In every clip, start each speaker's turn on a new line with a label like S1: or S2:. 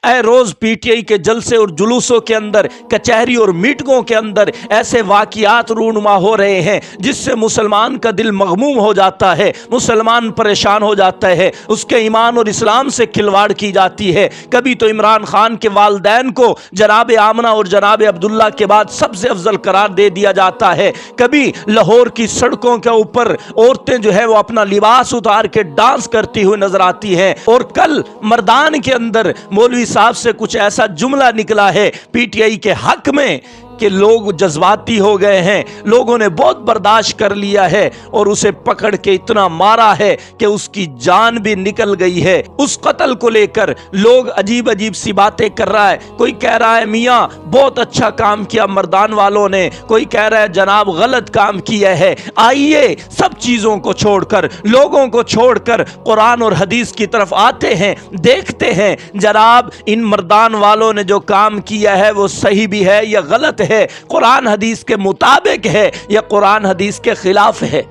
S1: A rows P T I کے جلسے اور جلوسوں کے اندر، کچہری اور میٹنگوں کے اندر ایسے واقعات رونما ہو رہے ہیں جس سے مسلمان کا دل مغموم ہو جاتا ہے، مسلمان پریشان ہو جاتا ہے، اس کے ایمان اور اسلام سے کھلواڑ کی جاتی ہے۔ کبھی تو عمران خان کے والدین کو جناب آمنہ اور جناب عبداللہ کے بعد سب سے افضل قرار دے دیا جاتا ہے، کبھی لاہور کی سڑکوں کے اوپر عورتیں جو ہے وہ اپنا لباس اتار کے ڈانس کرتی ہوئی نظر آتی ہیں، اور کل مردان کے اندر مولوی صاحب سے کچھ ایسا جملہ نکلا ہے پی ٹی آئی کے حق میں کہ لوگ جذباتی ہو گئے ہیں، لوگوں نے بہت برداشت کر لیا ہے اور اسے پکڑ کے اتنا مارا ہے کہ اس کی جان بھی نکل گئی ہے۔ اس قتل کو لے کر لوگ عجیب عجیب سی باتیں کر رہا ہے، کوئی کہہ رہا ہے میاں بہت اچھا کام کیا مردان والوں نے، کوئی کہہ رہا ہے جناب غلط کام کیا ہے۔ آئیے سب چیزوں کو چھوڑ کر، لوگوں کو چھوڑ کر قرآن اور حدیث کی طرف آتے ہیں، دیکھتے ہیں جناب ان مردان والوں نے جو کام کیا ہے وہ صحیح بھی ہے یا غلط ہے، قرآن حدیث کے مطابق ہے یا قرآن حدیث کے خلاف ہے۔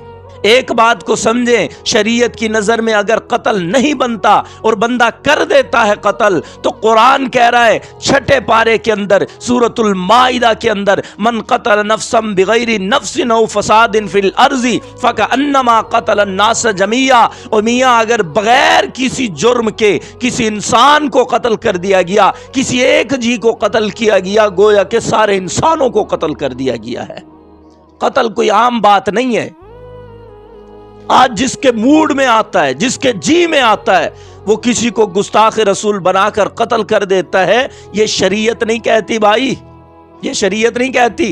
S1: ایک بات کو سمجھیں، شریعت کی نظر میں اگر قتل نہیں بنتا اور بندہ کر دیتا ہے قتل، تو قرآن کہہ رہا ہے 6 پارے کے اندر سورۃ المائدہ کے اندر، من قتل نفسا بغیر نفس او فساد فی الارض فکأنما قتل الناس جميعا۔ اور میاں اگر بغیر کسی جرم کے کسی انسان کو قتل کر دیا گیا، کسی ایک جی کو قتل کیا گیا، گویا کہ سارے انسانوں کو قتل کر دیا گیا ہے۔ قتل کوئی عام بات نہیں ہے۔ آج جس کے موڈ میں آتا ہے، جس کے جی میں آتا ہے، وہ کسی کو گستاخ رسول بنا کر قتل کر دیتا ہے۔ یہ شریعت نہیں کہتی بھائی، یہ شریعت نہیں کہتی۔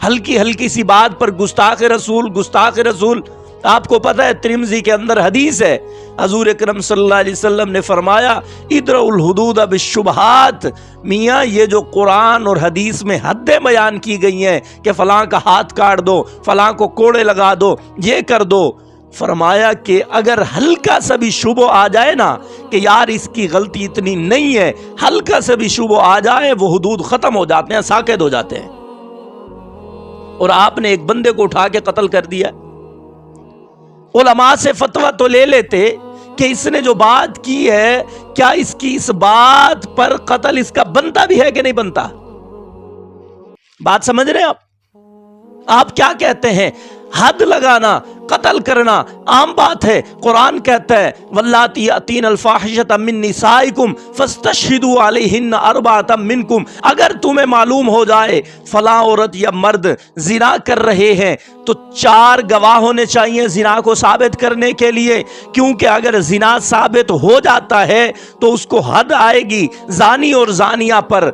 S1: ہلکی ہلکی سی بات پر گستاخ رسول، گستاخ رسول۔ آپ کو پتہ ہے ترمذی کے اندر حدیث ہے، حضور اکرم صلی اللہ علیہ وسلم نے فرمایا ادرؤ الحدود بالشبہات۔ میاں یہ جو قرآن اور حدیث میں حدیں بیان کی گئی ہیں کہ فلاں کا ہاتھ کاٹ دو، فلاں کو کوڑے لگا دو، یہ کر دو، فرمایا کہ اگر ہلکا سا بھی شبہ آ جائے نا کہ یار اس کی غلطی اتنی نہیں ہے، ہلکا سا بھی شبہ آ جائے، وہ حدود ختم ہو جاتے ہیں، ساقط ہو جاتے ہیں۔ اور آپ نے ایک بندے کو اٹھا کے قتل کر دیا۔ علماء سے فتویٰ تو لے لیتے کہ اس نے جو بات کی ہے، کیا اس کی اس بات پر قتل اس کا بنتا بھی ہے کہ نہیں بنتا؟ بات سمجھ رہے ہیں آپ کیا کہتے ہیں؟ حد لگانا، قتل کرنا عام بات ہے۔ قرآن کہتا ہے واللاتی یاتین الفاحشۃ من نسائکم فاستشہدوا علیہن اربعۃ منکم۔ اگر تمہیں معلوم ہو جائے فلاں عورت یا مرد زنا کر رہے ہیں تو 4 گواہ ہونے چاہیے زنا کو ثابت کرنے کے لیے، کیونکہ اگر زنا ثابت ہو جاتا ہے تو اس کو حد آئے گی زانی اور زانیہ پر،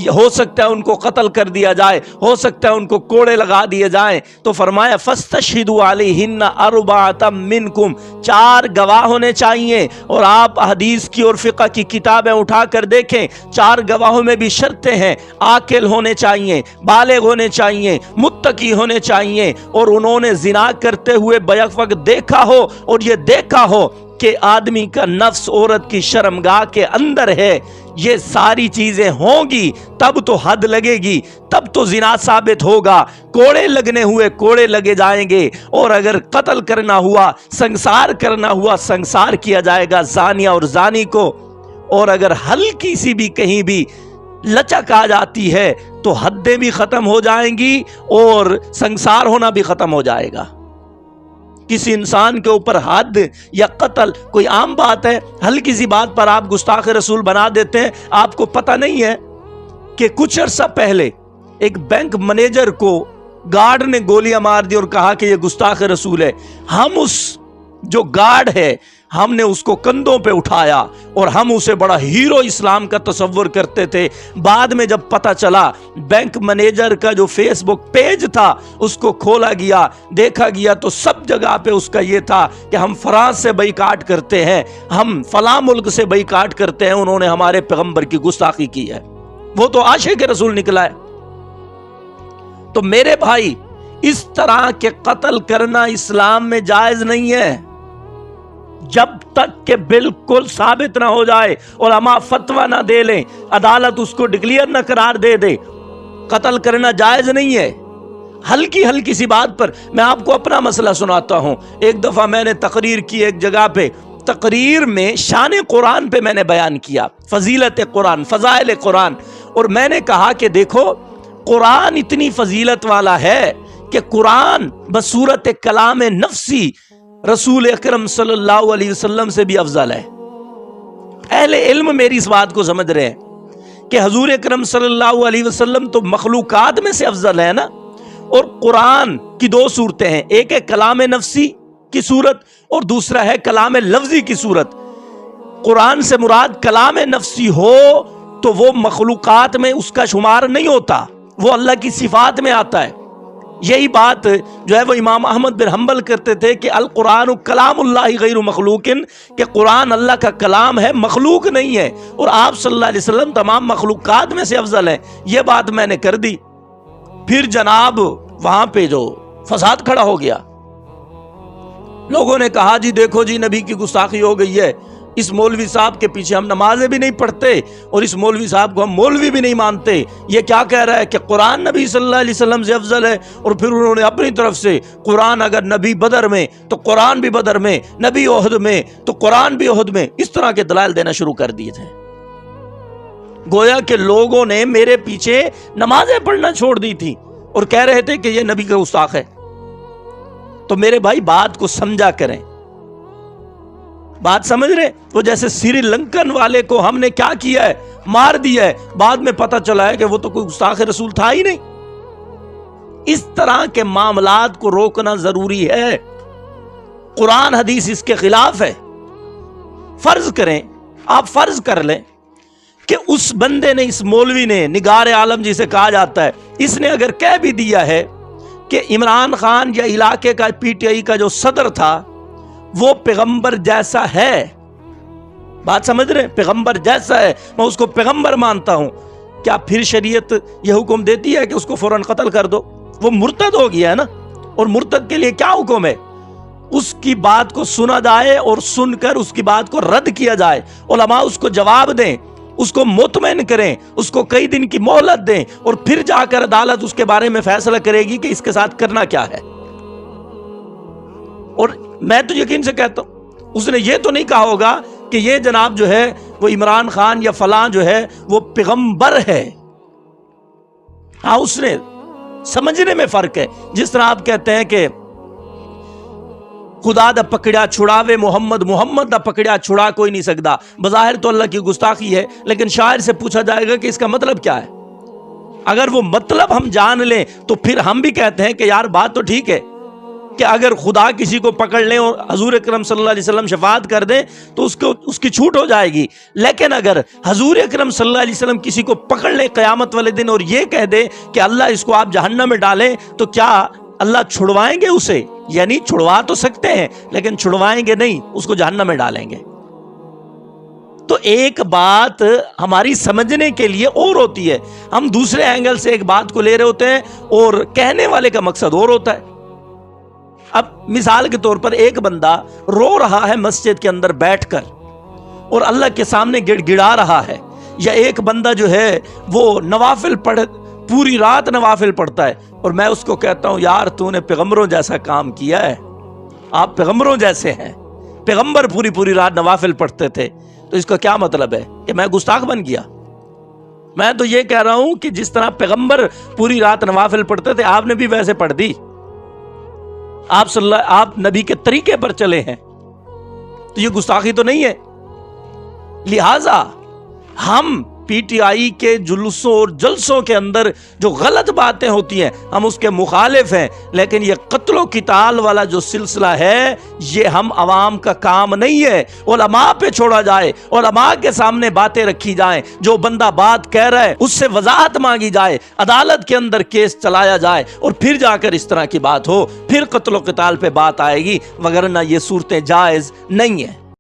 S1: ہو سکتا ہے ان کو قتل کر دیا جائے، ہو سکتا ہے ان کو کوڑے لگا دیے جائیں۔ تو فرمایا فاستشہدوا علیہن اربعۃ منکم، 4 گواہ ہونے چاہیے۔ اور آپ حدیث کی اور فقہ کی کتابیں اٹھا کر دیکھیں، 4 گواہوں میں بھی شرطیں ہیں، عاقل ہونے چاہیے، بالغ ہونے چاہیے، متقی ہونے چاہیے، اور انہوں نے زنا کرتے ہوئے بیک وقت دیکھا ہو، اور یہ دیکھا ہو کہ آدمی کا نفس عورت کی شرمگاہ کے اندر ہے۔ یہ ساری چیزیں ہوں گی تب تو حد لگے گی، تب تو زنا ثابت ہوگا، کوڑے لگنے ہوئے کوڑے لگے جائیں گے، اور اگر قتل کرنا ہوا، سنسار کرنا ہوا، سنسار کیا جائے گا زانیہ اور زانی کو۔ اور اگر ہلکی سی بھی کہیں بھی لچک آ جاتی ہے تو حدیں بھی ختم ہو جائیں گی اور سنسار ہونا بھی ختم ہو جائے گا۔ کسی انسان کے اوپر حد یا قتل کوئی عام بات ہے، ہلکی سی بات پر آپ گستاخ رسول بنا دیتے ہیں۔ آپ کو پتہ نہیں ہے کہ کچھ عرصہ پہلے ایک بینک مینیجر کو گارڈ نے گولیاں مار دی اور کہا کہ یہ گستاخ رسول ہے۔ ہم اس جو گارڈ ہے ہم نے اس کو کندھوں پہ اٹھایا اور ہم اسے بڑا ہیرو اسلام کا تصور کرتے تھے۔ بعد میں جب پتہ چلا بینک مینیجر کا جو فیس بک پیج تھا اس کو کھولا گیا، دیکھا گیا تو سب جگہ پہ اس کا یہ تھا کہ ہم فرانس سے بائیکاٹ کرتے ہیں، ہم فلاں ملک سے بائیکاٹ کرتے ہیں، انہوں نے ہمارے پیغمبر کی گستاخی کی ہے۔ وہ تو عاشق رسول نکلا ہے۔ تو میرے بھائی اس طرح کے قتل کرنا اسلام میں جائز نہیں ہے جب تک کہ بالکل ثابت نہ ہو جائے، علماء فتویٰ نہ دے لیں، عدالت اس کو ڈکلیئر نہ قرار دے دے، قتل کرنا جائز نہیں ہے۔ ہلکی ہلکی سی بات پر میں آپ کو اپنا مسئلہ سناتا ہوں۔ ایک دفعہ میں نے تقریر کی ایک جگہ پہ، تقریر میں شان قرآن پہ میں نے بیان کیا، فضیلت قرآن، فضائل قرآن، اور میں نے کہا کہ دیکھو قرآن اتنی فضیلت والا ہے کہ قرآن بصورت کلام نفسی رسول اکرم صلی اللہ علیہ وسلم سے بھی افضل ہے۔ اہل علم میری اس بات کو سمجھ رہے ہیں کہ حضور اکرم صلی اللہ علیہ وسلم تو مخلوقات میں سے افضل ہے نا، اور قرآن کی دو صورتیں ہیں، ایک ہے کلام نفسی کی صورت اور دوسرا ہے کلام لفظی کی صورت۔ قرآن سے مراد کلام نفسی ہو تو وہ مخلوقات میں اس کا شمار نہیں ہوتا، وہ اللہ کی صفات میں آتا ہے۔ یہی بات جو ہے وہ امام احمد بن حنبل کرتے تھے کہ القرآن کلام اللہ غیر مخلوق، کہ قرآن اللہ کا کلام ہے، مخلوق نہیں ہے، اور آپ صلی اللہ علیہ وسلم تمام مخلوقات میں سے افضل ہیں۔ یہ بات میں نے کر دی، پھر جناب وہاں پہ جو فساد کھڑا ہو گیا، لوگوں نے کہا جی دیکھو جی نبی کی گستاخی ہو گئی ہے، اس مولوی صاحب کے پیچھے ہم نمازیں بھی نہیں پڑھتے اور اس مولوی صاحب کو ہم مولوی بھی نہیں مانتے، یہ کیا کہہ رہا ہے کہ قرآن نبی صلی اللہ علیہ وسلم سے افضل ہے، اور پھر انہوں نے اپنی طرف سے قرآن اگر نبی بدر میں تو قرآن بھی بدر میں، نبی احد میں تو قرآن بھی احد میں، اس طرح کے دلائل دینا شروع کر دیے تھے۔ گویا کہ لوگوں نے میرے پیچھے نمازیں پڑھنا چھوڑ دی تھی اور کہہ رہے تھے کہ یہ نبی کا گستاخ ہے۔ تو میرے بھائی بات کو سمجھا کریں، بات سمجھ رہے؟ وہ جیسے سری لنکن والے کو ہم نے کیا کیا ہے، مار دیا ہے، بعد میں پتہ چلا ہے کہ وہ تو کوئی گستاخ رسول تھا ہی نہیں۔ اس طرح کے معاملات کو روکنا ضروری ہے، قرآن حدیث اس کے خلاف ہے۔ فرض کریں، آپ فرض کر لیں کہ اس بندے نے، اس مولوی نے، نگار عالم جسے کہا جاتا ہے، اس نے اگر کہہ بھی دیا ہے کہ عمران خان یا علاقے کا پی ٹی آئی کا جو صدر تھا وہ پیغمبر جیسا ہے، بات سمجھ رہے ہیں، پیغمبر جیسا ہے، میں اس کو پیغمبر مانتا ہوں، کیا پھر شریعت یہ حکم دیتی ہے کہ اس کو فوراً قتل کر دو؟ وہ مرتد ہو گیا ہے نا، اور مرتد کے لیے کیا حکم ہے؟ اس کی بات کو سنا جائے اور سن کر اس کی بات کو رد کیا جائے، علماء اس کو جواب دیں، اس کو مطمئن کریں، اس کو کئی دن کی مہلت دیں، اور پھر جا کر عدالت اس کے بارے میں فیصلہ کرے گی کہ اس کے ساتھ کرنا کیا ہے۔ اور میں تو یقین سے کہتا ہوں اس نے یہ تو نہیں کہا ہوگا کہ یہ جناب جو ہے وہ عمران خان یا فلاں جو ہے وہ پیغمبر ہے۔ ہاں، اس نے سمجھنے میں فرق ہے، جس طرح آپ کہتے ہیں کہ خدا دا پکڑیا چھڑاوے محمد، محمد دا پکڑیا چھڑا کوئی نہیں سکتا، بظاہر تو اللہ کی گستاخی ہے، لیکن شاعر سے پوچھا جائے گا کہ اس کا مطلب کیا ہے۔ اگر وہ مطلب ہم جان لیں تو پھر ہم بھی کہتے ہیں کہ یار بات تو ٹھیک ہے کہ اگر خدا کسی کو پکڑ لیں اور حضور اکرم صلی اللہ علیہ وسلم شفاعت کر دیں تو اس کی چھوٹ ہو جائے گی، لیکن اگر حضور اکرم صلی اللہ علیہ وسلم کسی کو پکڑ لیں قیامت والے دن اور یہ کہہ دے کہ اللہ اس کو آپ جہنم میں ڈالیں، تو کیا اللہ چھڑوائیں گے اسے؟ یعنی چھڑوا تو سکتے ہیں لیکن چھڑوائیں گے نہیں، اس کو جہنم میں ڈالیں گے۔ تو ایک بات ہماری سمجھنے کے لیے اور ہوتی ہے، ہم دوسرے اینگل سے ایک بات کو لے رہے ہوتے ہیں اور کہنے والے کا مقصد اور ہوتا ہے۔ اب مثال کے طور پر ایک بندہ رو رہا ہے مسجد کے اندر بیٹھ کر اور اللہ کے سامنے گڑ گڑا رہا ہے، یا ایک بندہ جو ہے وہ نوافل پوری رات نوافل پڑھتا ہے، اور میں اس کو کہتا ہوں یار تو نے پیغمبروں جیسا کام کیا ہے، آپ پیغمبروں جیسے ہیں، پیغمبر پوری رات نوافل پڑھتے تھے، تو اس کا کیا مطلب ہے کہ میں گستاخ بن گیا؟ میں تو یہ کہہ رہا ہوں کہ جس طرح پیغمبر پوری رات نوافل پڑھتے تھے آپ نے بھی ویسے پڑھ دی، آپ نبی کے طریقے پر چلے ہیں، تو یہ گستاخی تو نہیں ہے۔ لہذا ہم پی ٹی آئی کے جلوسوں اور جلسوں کے اندر جو غلط باتیں ہوتی ہیں ہم اس کے مخالف ہیں، لیکن یہ قتل و قتال والا جو سلسلہ ہے یہ ہم عوام کا کام نہیں ہے، علماء پہ چھوڑا جائے، علماء کے سامنے باتیں رکھی جائیں، جو بندہ بات کہہ رہا ہے اس سے وضاحت مانگی جائے، عدالت کے اندر کیس چلایا جائے، اور پھر جا کر اس طرح کی بات ہو، پھر قتل و قتال پہ بات آئے گی، وگرنہ یہ صورتیں جائز نہیں ہیں۔